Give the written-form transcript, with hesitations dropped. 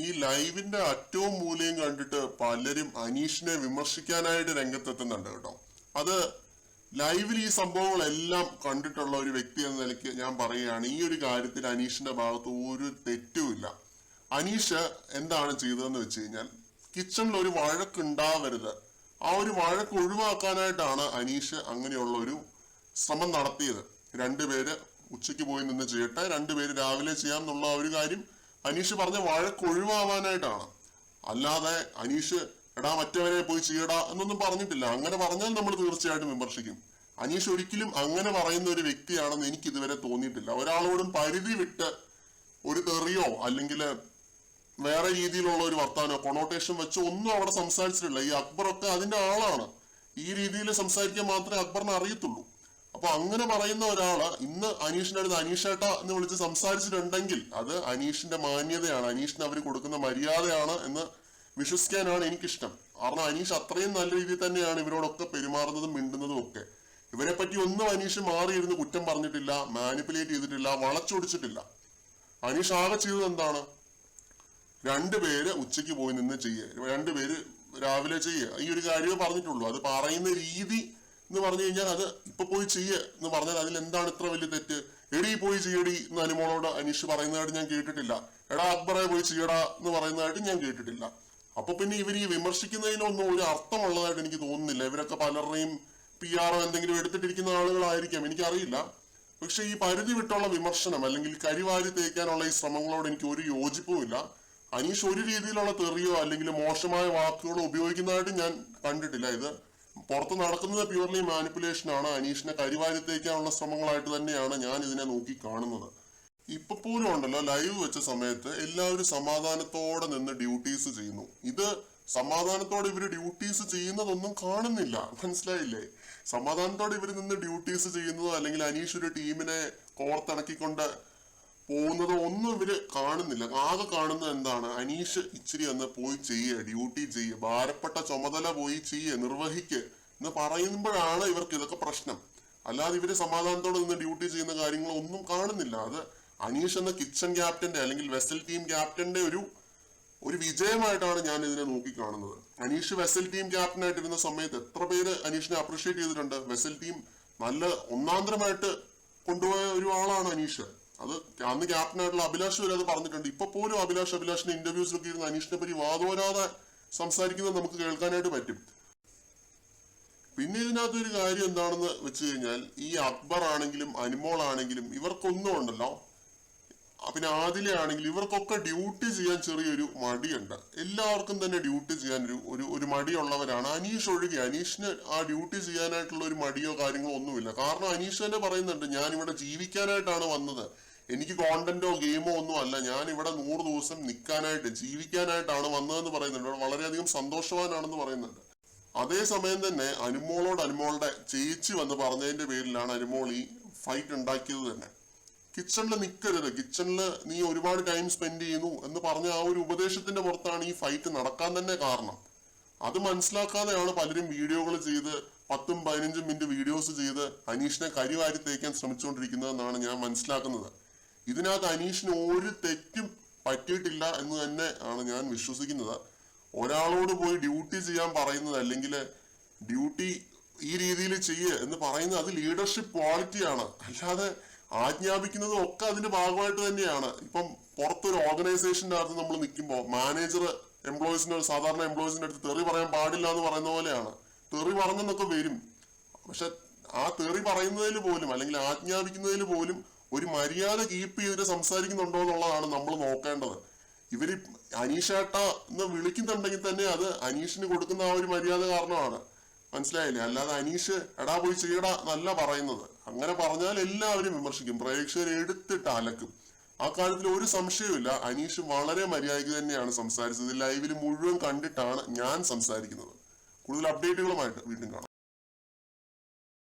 ഈ ലൈവിന്റെ അറ്റവും മൂലയും കണ്ടിട്ട് പലരും അനീഷിനെ വിമർശിക്കാനായിട്ട് രംഗത്തെത്തുന്നുണ്ട് കേട്ടോ. അത് ലൈവിൽ ഈ സംഭവങ്ങളെല്ലാം കണ്ടിട്ടുള്ള ഒരു വ്യക്തി എന്ന നിലയ്ക്ക് ഞാൻ പറയുകയാണ്, ഈ ഒരു കാര്യത്തിൽ അനീഷിന്റെ ഭാഗത്ത് ഒരു തെറ്റുമില്ല. അനീഷ് എന്താണ് ചെയ്തതെന്ന് വെച്ച് കഴിഞ്ഞാൽ, കിച്ചണിൽ ഒരു വഴക്കുണ്ടാവരുത്, ആ ഒരു വഴക്ക് ഒഴിവാക്കാനായിട്ടാണ് അനീഷ് അങ്ങനെയുള്ള ഒരു ശ്രമം നടത്തിയത്. രണ്ടുപേര് ഉച്ചയ്ക്ക് പോയി നിന്ന് ചെയ്യട്ടെ, രണ്ടുപേര് രാവിലെ ചെയ്യാമെന്നുള്ള ഒരു കാര്യം അനീഷ് പറഞ്ഞ വഴക്ക് ഒഴിവാവാനായിട്ടാണ്. അല്ലാതെ അനീഷ് എടാ മറ്റവരെ പോയി ചെയ്യടാ എന്നൊന്നും പറഞ്ഞിട്ടില്ല. അങ്ങനെ പറഞ്ഞാൽ നമ്മൾ തീർച്ചയായിട്ടും വിമർശിക്കും. അനീഷ് ഒരിക്കലും അങ്ങനെ പറയുന്ന ഒരു വ്യക്തിയാണെന്ന് എനിക്ക് ഇതുവരെ തോന്നിയിട്ടില്ല. ഒരാളോടും പരിധി വിട്ട് ഒരു തെറിയോ അല്ലെങ്കിൽ വേറെ രീതിയിലുള്ള ഒരു വർത്താനോ കൊണോട്ടേഷൻ വെച്ചോ ഒന്നും അവിടെ സംസാരിച്ചിട്ടില്ല. ഈ അക്ബറൊക്കെ അതിന്റെ ആളാണ്. ഈ രീതിയിൽ സംസാരിക്കാൻ മാത്രമേ അക്ബറിനെ അറിയത്തുള്ളൂ. അപ്പൊ അങ്ങനെ പറയുന്ന ഒരാള് ഇന്ന് അനീഷിന്റെ അടുത്ത് അനീഷേട്ട എന്ന് വിളിച്ച് സംസാരിച്ചിട്ടുണ്ടെങ്കിൽ അത് അനീഷിന്റെ മാന്യതയാണ്, അനീഷിന് അവർ കൊടുക്കുന്ന മര്യാദയാണ് എന്ന് വിശ്വസിക്കാനാണ് എനിക്കിഷ്ടം. കാരണം അനീഷ് അത്രയും നല്ല രീതിയിൽ തന്നെയാണ് ഇവരോടൊക്കെ പെരുമാറുന്നതും മിണ്ടുന്നതും ഒക്കെ. ഇവരെ പറ്റി ഒന്നും അനീഷ് മാറിയിരുന്ന് കുറ്റം പറഞ്ഞിട്ടില്ല, മാനിപ്പുലേറ്റ് ചെയ്തിട്ടില്ല, വളച്ചൊടിച്ചിട്ടില്ല. അനീഷ് ആകെ ചെയ്തത് എന്താണ്? രണ്ടുപേര് ഉച്ചയ്ക്ക് പോയി നിന്ന് ചെയ്യുക, രണ്ടുപേര് രാവിലെ ചെയ്യുക, ഈ ഒരു കാര്യമേ പറഞ്ഞിട്ടുള്ളൂ. അത് പറയുന്ന രീതി എന്ന് പറഞ്ഞു കഴിഞ്ഞാൽ അത് ഇപ്പൊ പോയി ചെയ്യ എന്ന് പറഞ്ഞാൽ അതിൽ എന്താണ് ഇത്ര വലിയ തെറ്റ്? എടി പോയി ചെയ്യടി എന്ന് അനുമോളോട് അനീഷ് പറയുന്നതായിട്ട് ഞാൻ കേട്ടിട്ടില്ല. എടാ അക്ബറെ പോയി ചെയ്യടാ എന്ന് പറയുന്നതായിട്ട് ഞാൻ കേട്ടിട്ടില്ല. അപ്പൊ പിന്നെ ഇവർ ഈ വിമർശിക്കുന്നതിനൊന്നും ഒരു അർത്ഥമുള്ളതായിട്ട് എനിക്ക് തോന്നുന്നില്ല. ഇവരൊക്കെ പലരുടെയും PR എന്തെങ്കിലും എടുത്തിട്ടിരിക്കുന്ന ആളുകളായിരിക്കാം, എനിക്കറിയില്ല. പക്ഷെ ഈ പരിധി വിട്ടുള്ള വിമർശനം അല്ലെങ്കിൽ കരിവാരി തേക്കാനുള്ള ഈ ശ്രമങ്ങളോട് എനിക്ക് ഒരു യോജിപ്പുമില്ല. അനീഷ് ഒരു രീതിയിലുള്ള തെറിയോ അല്ലെങ്കിൽ മോശമായ വാക്കുകളോ ഉപയോഗിക്കുന്നതായിട്ട് ഞാൻ കണ്ടിട്ടില്ല. ഇത് പുറത്ത് നടക്കുന്നത് പ്യൂർലി മാനിപ്പുലേഷൻ ആണ്. അനീഷിനെ കരിവാരി തേക്കാനുള്ള ശ്രമങ്ങളായിട്ട് തന്നെയാണ് ഞാൻ ഇതിനെ നോക്കി കാണുന്നത്. ഇപ്പൊ പോലും ഉണ്ടല്ലോ, ലൈവ് വെച്ച സമയത്ത് എല്ലാവരും സമാധാനത്തോടെ നിന്ന് ഡ്യൂട്ടീസ് ചെയ്യുന്നു. ഇത് സമാധാനത്തോടെ ഇവര് ഡ്യൂട്ടീസ് ചെയ്യുന്നതൊന്നും കാണുന്നില്ല, മനസ്സിലായില്ലേ? സമാധാനത്തോടെ ഇവർ നിന്ന് ഡ്യൂട്ടീസ് ചെയ്യുന്നതോ അല്ലെങ്കിൽ അനീഷ് ഒരു ടീമിനെ കോർത്തിണക്കിക്കൊണ്ട് പോകുന്നതോ ഒന്നും ഇവര് കാണുന്നില്ല. ആകെ കാണുന്നത് എന്താണ്? അനീഷ് ഇച്ചിരി ഒന്ന് പോയി ചെയ്യുക, ഡ്യൂട്ടി ചെയ്യുക, ഭാരപ്പെട്ട ചുമതല പോയി ചെയ്യുക, നിർവഹിക്കുക എന്ന് പറയുമ്പോഴാണ് ഇവർക്ക് ഇതൊക്കെ പ്രശ്നം. അല്ലാതെ ഇവര് സമാധാനത്തോടെ നിന്ന് ഡ്യൂട്ടി ചെയ്യുന്ന കാര്യങ്ങളൊന്നും കാണുന്നില്ല. അത് അനീഷ് എന്ന കിച്ചൺ ക്യാപ്റ്റന്റെ അല്ലെങ്കിൽ വെസൽ ടീം ക്യാപ്റ്റന്റെ ഒരു വിജയമായിട്ടാണ് ഞാൻ ഇതിനെ നോക്കി കാണുന്നത്. അനീഷ് വെസൽ ടീം ക്യാപ്റ്റനായിട്ടിരുന്ന സമയത്ത് എത്ര പേര് അനീഷിനെ അപ്രീഷിയേറ്റ് ചെയ്തിട്ടുണ്ട്. വെസൽ ടീം നല്ല ഒന്നാന്തരമായിട്ട് കൊണ്ടുപോയ ഒരു ആളാണ് അനീഷ്. അത് അന്ന് ക്യാപ്റ്റനായിട്ടുള്ള അഭിലാഷ് വരെ അത് പറഞ്ഞിട്ടുണ്ട്. ഇപ്പൊ പോലും അഭിലാഷിന്റെ ഇന്റർവ്യൂസിലൊക്കെ ഇരുന്ന് അനീഷിനെ പറ്റി വാദോരാതെ സംസാരിക്കുന്നത് നമുക്ക് കേൾക്കാനായിട്ട് പറ്റും. പിന്നെ ഇതിനകത്ത് ഒരു കാര്യം എന്താണെന്ന് വെച്ച് കഴിഞ്ഞാൽ, ഈ അക്ബർ ആണെങ്കിലും അനുമോൾ ആണെങ്കിലും ഇവർക്കൊന്നും ഉണ്ടല്ലോ, പിന്നെ ആദില ആണെങ്കിലും ഇവർക്കൊക്കെ ഡ്യൂട്ടി ചെയ്യാൻ ചെറിയൊരു മടിയുണ്ട്. എല്ലാവർക്കും തന്നെ ഡ്യൂട്ടി ചെയ്യാൻ ഒരു മടിയുള്ളവരാണ്, അനീഷ് ഒഴികെ. അനീഷിന് ആ ഡ്യൂട്ടി ചെയ്യാനായിട്ടുള്ള ഒരു മടിയോ കാര്യങ്ങളോ ഒന്നുമില്ല. കാരണം അനീഷ് തന്നെ പറയുന്നുണ്ട്, ഞാൻ ഇവിടെ ജീവിക്കാനായിട്ടാണ് വന്നത്, എനിക്ക് കോണ്ടന്റോ ഗെയിമോ ഒന്നും അല്ല, ഞാൻ ഇവിടെ 100 ദിവസം നിൽക്കാനായിട്ട് ജീവിക്കാനായിട്ടാണ് വന്നതെന്ന് പറയുന്നുണ്ട്. വളരെയധികം സന്തോഷവാനാണെന്ന് പറയുന്നുണ്ട്. അതേസമയം തന്നെ അനുമോളുടെ ചേച്ചി വന്ന് പറഞ്ഞതിന്റെ പേരിലാണ് അനുമോൾ ഈ ഫൈറ്റ് ഉണ്ടാക്കിയത് തന്നെ. കിച്ചണിൽ നിൽക്കരുത്, കിച്ചണിൽ നീ ഒരുപാട് ടൈം സ്പെൻഡ് ചെയ്യുന്നു എന്ന് പറഞ്ഞ ആ ഒരു ഉപദേശത്തിന്റെ പുറത്താണ് ഈ ഫൈറ്റ് നടക്കാൻ തന്നെ കാരണം. അത് മനസ്സിലാക്കാതെയാണ് പലരും വീഡിയോകൾ ചെയ്ത് 10-15 മിനിറ്റ് വീഡിയോസ് ചെയ്ത് അനീഷിനെ കരിവാരി തേക്കാൻ ശ്രമിച്ചുകൊണ്ടിരിക്കുന്നതെന്നാണ് ഞാൻ മനസ്സിലാക്കുന്നത്. ഇതിനകത്ത് അനീഷിന് ഒരു തെറ്റും പറ്റിയിട്ടില്ല എന്ന് തന്നെ ആണ് ഞാൻ വിശ്വസിക്കുന്നത്. ഒരാളോട് പോയി ഡ്യൂട്ടി ചെയ്യാൻ പറയുന്നത് അല്ലെങ്കിൽ ഡ്യൂട്ടി ഈ രീതിയിൽ ചെയ്യുക എന്ന് പറയുന്നത് അത് ലീഡർഷിപ്പ് ക്വാളിറ്റിയാണ്. അല്ലാതെ ആജ്ഞാപിക്കുന്നതും ഒക്കെ അതിന്റെ ഭാഗമായിട്ട് തന്നെയാണ്. ഇപ്പം പുറത്തൊരു ഓർഗനൈസേഷന്റെ അകത്ത് നമ്മൾ നിൽക്കുമ്പോൾ മാനേജർ സാധാരണ എംപ്ലോയീസിന്റെ അടുത്ത് തെറി പറയാൻ പാടില്ല എന്ന് പറയുന്ന പോലെയാണ്. തെറി പറഞ്ഞെന്നൊക്കെ വരും, പക്ഷെ ആ തെറി പറയുന്നതിൽ പോലും അല്ലെങ്കിൽ ആജ്ഞാപിക്കുന്നതിൽ പോലും ഒരു മര്യാദ കീപ്പ് ചെയ്തിട്ട് സംസാരിക്കുന്നുണ്ടോ എന്നുള്ളതാണ് നമ്മൾ നോക്കേണ്ടത്. ഇവര് അനീഷേട്ട എന്ന് വിളിക്കുന്നുണ്ടെങ്കിൽ തന്നെ അത് അനീഷിന് കൊടുക്കുന്ന ആ ഒരു മര്യാദ കാരണമാണ്, മനസ്സിലായില്ലേ? അല്ലാതെ അനീഷ് എടാ പോയി ചെയ്യടാ എന്നല്ല പറയുന്നത്. അങ്ങനെ പറഞ്ഞാൽ എല്ലാവരും വിമർശിക്കും, പ്രേക്ഷകർ എടുത്തിട്ട് അലക്കും. ആ കാര്യത്തിൽ ഒരു സംശയവുമില്ല. അനീഷ് വളരെ മര്യാദയ്ക്ക് തന്നെയാണ് സംസാരിച്ചത്. ലൈവിൽ മുഴുവൻ കണ്ടിട്ടാണ് ഞാൻ സംസാരിക്കുന്നത്. കൂടുതൽ അപ്ഡേറ്റുകളുമായിട്ട് വീണ്ടും കാണാം.